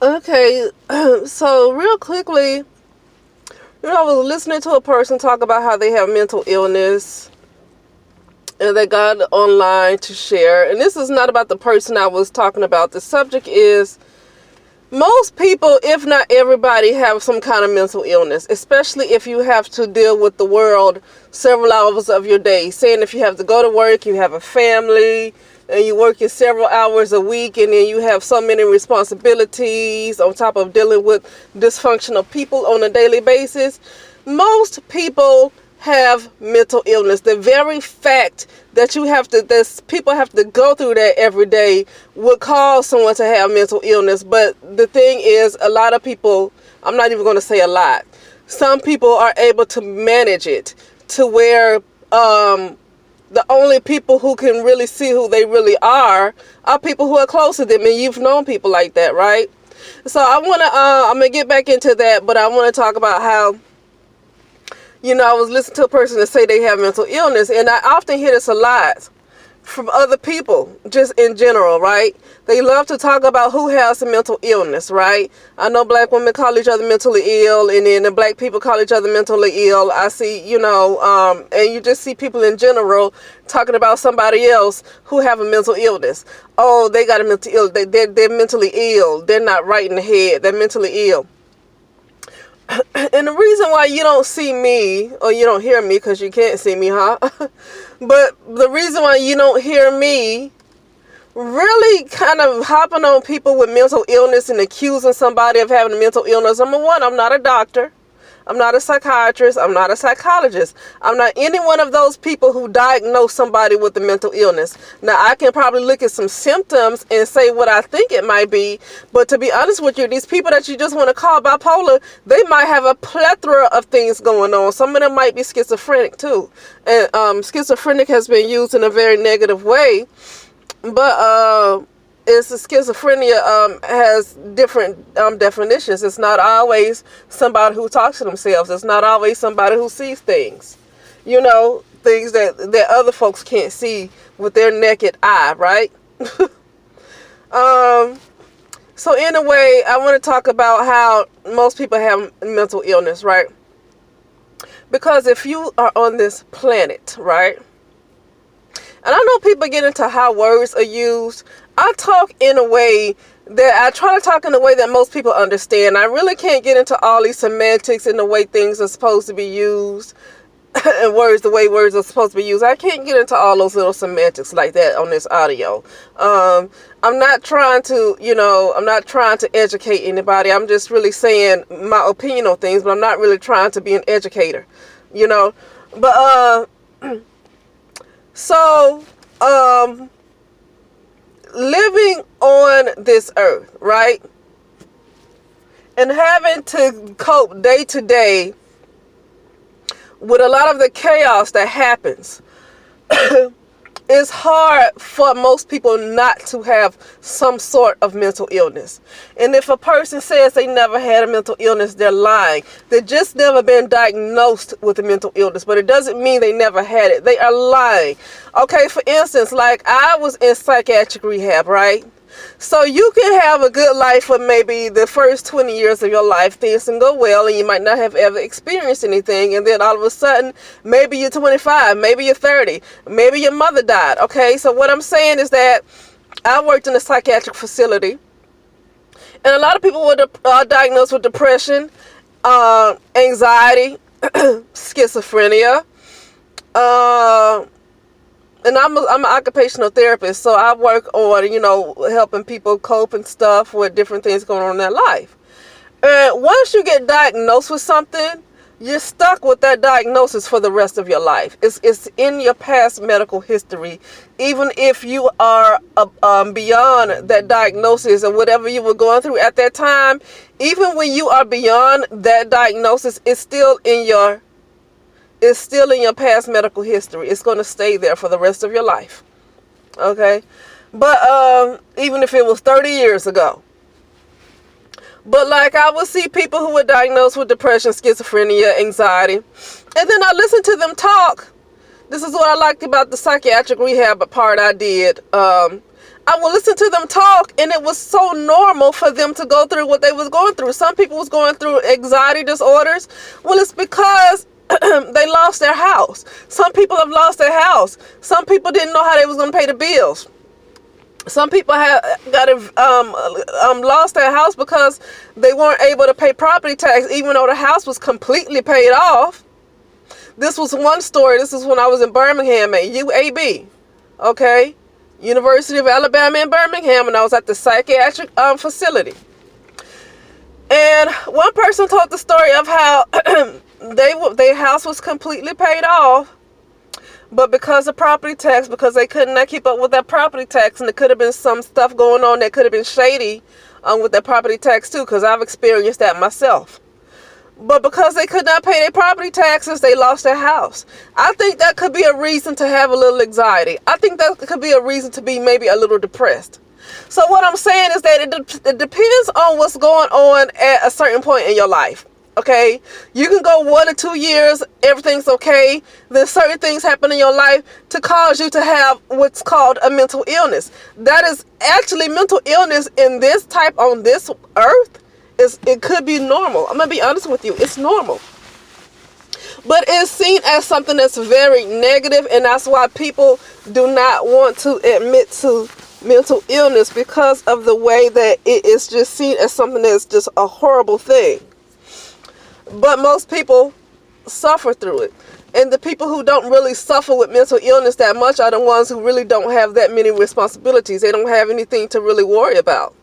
Okay, so real quickly, I was listening to a person talk about how they have mental illness and they got online to share. And this is not about the person I was talking about. The subject is most people, if not everybody, have some kind of mental illness, especially if you have to deal with the world several hours of your day. Saying if you have to go to work, you have a family, and you work in several hours a week, and then you have so many responsibilities on top of dealing with dysfunctional people on a daily basis. Most people have mental illness. The very fact that people have to go through that every day would cause someone to have mental illness. But the thing is, a lot of people, I'm not even going to say a lot, some people are able to manage it to where the only people who can really see who they really are people who are close to them, and you've known people like that, right? So I'm gonna get back into that, but I want to talk about how, I was listening to a person that say they have mental illness, and I often hear this a lot from other people, just in general, right? They love to talk about who has a mental illness, right? I know black women call each other mentally ill, and then the black people call each other mentally ill. I see, and you just see people in general talking about somebody else who have a mental illness. Oh, they got a mental illness. They're mentally ill. They're not right in the head. They're mentally ill. And the reason why you don't see me, or you don't hear me, because you can't see me, huh? But the reason why you don't hear me really kind of hopping on people with mental illness and accusing somebody of having a mental illness. Number one, I'm not a doctor. I'm not a psychiatrist. I'm not a psychologist. I'm not any one of those people who diagnose somebody with a mental illness. Now, I can probably look at some symptoms and say what I think it might be. But to be honest with you, these people that you just want to call bipolar, they might have a plethora of things going on. Some of them might be schizophrenic too. And schizophrenic has been used in a very negative way. But schizophrenia has different definitions. It's not always somebody who talks to themselves. It's not always somebody who sees things. Things that other folks can't see with their naked eye, right? So anyway, I want to talk about how most people have mental illness, right? Because if you are on this planet, right? And I know people get into how words are used. I talk in a way that I try to talk in a way that most people understand. I really can't get into all these semantics and the way things are supposed to be used and the way words are supposed to be used. I can't get into all those little semantics like that on this audio. I'm not trying to educate anybody. I'm just really saying my opinion on things, but I'm not really trying to be an educator, But, so, living on this earth, right? And having to cope day to day with a lot of the chaos that happens. It's hard for most people not to have some sort of mental illness. And if a person says they never had a mental illness, they're lying. They've just never been diagnosed with a mental illness, but it doesn't mean they never had it. They are lying. Okay, for instance, like I was in psychiatric rehab, right? So you can have a good life for maybe the first 20 years of your life. Things can go well and you might not have ever experienced anything. And then all of a sudden, maybe you're 25, maybe you're 30, maybe your mother died. Okay, so what I'm saying is that I worked in a psychiatric facility. And a lot of people were diagnosed with depression, anxiety, schizophrenia, and I'm an occupational therapist, so I work on, helping people cope and stuff with different things going on in their life. And once you get diagnosed with something, you're stuck with that diagnosis for the rest of your life. It's in your past medical history. Even if you are beyond that diagnosis or whatever you were going through at that time, even when you are beyond that diagnosis, it's still in your past medical history. It's going to stay there for the rest of your life. Okay? But even if it was 30 years ago. But like I would see people who were diagnosed with depression, schizophrenia, anxiety. And then I listened to them talk. This is what I liked about the psychiatric rehab part I did. I would listen to them talk, and it was so normal for them to go through what they was going through. Some people was going through anxiety disorders. Well, it's because they lost their house. Some people have lost their house. Some people didn't know how they was going to pay the bills. Some people have lost their house because they weren't able to pay property tax, even though the house was completely paid off. This was one story. This is when I was in Birmingham at UAB, okay, University of Alabama in Birmingham, and I was at the psychiatric facility. And one person told the story of how their house was completely paid off, but because of property tax, because they could not keep up with that property tax, and there could have been some stuff going on that could have been shady with that property tax too, because I've experienced that myself. But because they could not pay their property taxes, they lost their house. I think that could be a reason to have a little anxiety. I think that could be a reason to be maybe a little depressed. So what I'm saying is that it depends on what's going on at a certain point in your life. Okay, you can go 1 or 2 years, everything's okay. Then certain things happen in your life to cause you to have what's called a mental illness. That is actually mental illness in this type on this earth. It could be normal. I'm gonna be honest with you, it's normal. But it's seen as something that's very negative, and that's why people do not want to admit to mental illness, because of the way that it is just seen as something that's just a horrible thing. But most people suffer through it. And the people who don't really suffer with mental illness that much are the ones who really don't have that many responsibilities. They don't have anything to really worry about.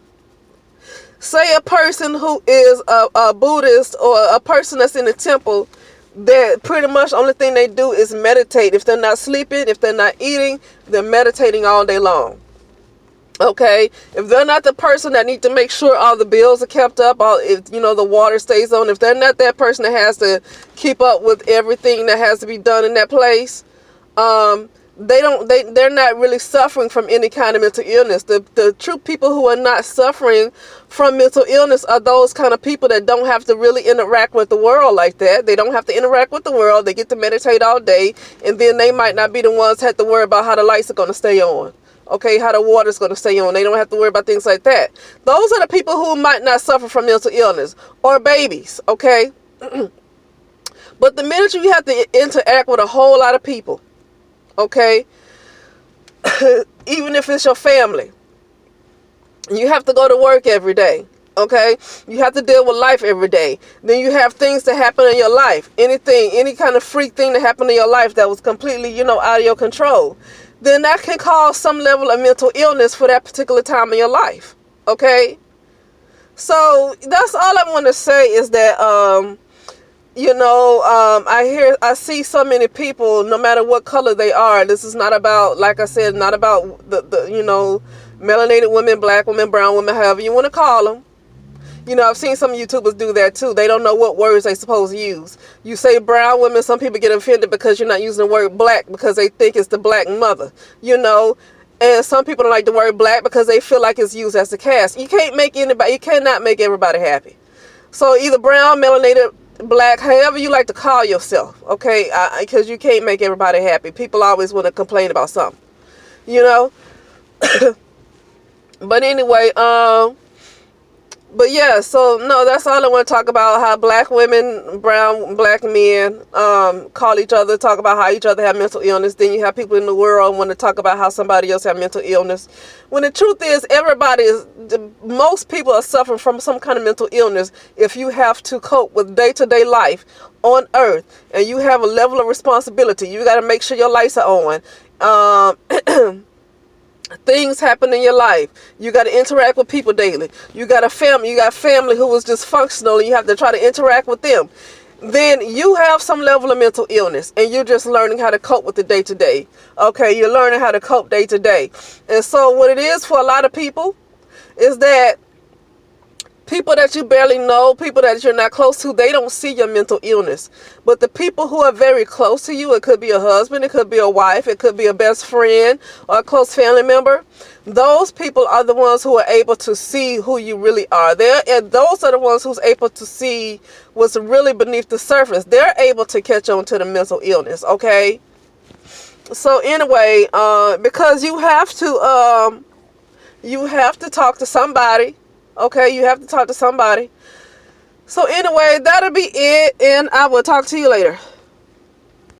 Say a person who is a Buddhist, or a person that's in the temple, that pretty much the only thing they do is meditate. If they're not sleeping, if they're not eating, they're meditating all day long. Okay, if they're not the person that need to make sure all the bills are kept up, if the water stays on, if they're not that person that has to keep up with everything that has to be done in that place, they're not really suffering from any kind of mental illness. The true people who are not suffering from mental illness are those kind of people that don't have to really interact with the world like that. They don't have to interact with the world. They get to meditate all day, and then they might not be the ones that have to worry about how the lights are going to stay on. Okay, how the water's going to stay on. They don't have to worry about things like that. Those are the people who might not suffer from mental illness. Or babies, okay? But the minute you have to interact with a whole lot of people, okay, even if it's your family, you have to go to work every day, okay? You have to deal with life every day. Then you have things that happen in your life. Any kind of freak thing that happened in your life that was completely, out of your control. Then that can cause some level of mental illness for that particular time in your life. Okay? So that's all I want to say is that, I see so many people, no matter what color they are. This is not about, like I said, not about the melanated women, black women, brown women, however you want to call them. I've seen some YouTubers do that too. They don't know what words they're supposed to use. You say brown women, some people get offended because you're not using the word black because they think it's the black mother, And some people don't like the word black because they feel like it's used as a caste. You cannot make everybody happy. So either brown, melanated, black, however you like to call yourself, okay? Because you can't make everybody happy. People always want to complain about something, But anyway, But yeah, so no, that's all I want to talk about. How black women, black men call each other, talk about how each other have mental illness. Then you have people in the world want to talk about how somebody else have mental illness. When the truth is, most people are suffering from some kind of mental illness. If you have to cope with day-to-day life on earth, and you have a level of responsibility, you got to make sure your lights are on. Things happen in your life. You got to interact with people daily. You got family who is dysfunctional, and you have to try to interact with them. Then you have some level of mental illness, and you're just learning how to cope with the day to day. Okay, you're learning how to cope day to day. And so what it is for a lot of people is that people that you barely know, people that you're not close to, they don't see your mental illness. But the people who are very close to you, it could be a husband, it could be a wife, it could be a best friend or a close family member. Those people are the ones who are able to see who you really are. And those are the ones who's able to see what's really beneath the surface. They're able to catch on to the mental illness, okay? So anyway, because you have to You have to talk to somebody. Okay, you have to talk to somebody. So anyway, that'll be it, and I will talk to you later.